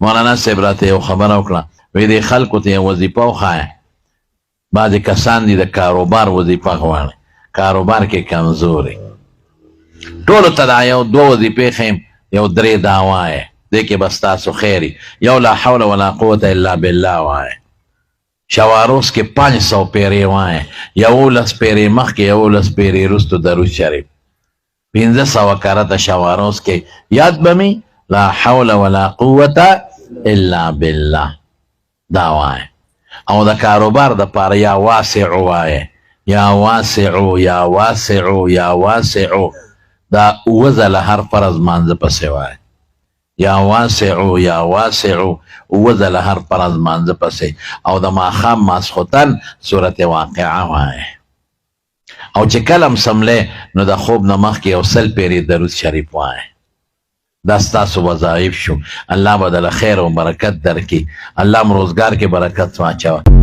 مولانا صاحب راته یو خبره وکړه، وی دې خلکو ته یو وظیفه وښایه. بعضې کسان دي د کاروبار وظیفه غواړي، کاروبار کې کمزوري. ټولو ته دا یو دوه وظیفې ښیم، یو درې دا وایه، دې کې به ستاسو خیر وي. یو لا حول ولا قوة الا بالله وایه. شواروس کې 500 پیرې وایه، 11 پیرې مخکې 11 پیرې وروستو درود شریف. 500 کرته شواروس کې یاد به مې لا حول ولا قوة الا بالله دا وایه. او د کاروبار د پاره یا واسع وایه، یا واسع یا واسع یا واسع، دا وزل هر فرض مانځه پسې وایه. یا واسع یا واسع وزل هر فرض مانځه پسې. او د ماښام ماسخوتن صورت واقعه وایه. او چې کلم سملی نو د خوب نه مخکې یو 100 پیرې درود شریف وایه. دا ستاسو وظایف شو. الله به دله خیر و برکت درکړي. الله م روزګار کې برکت واچوه.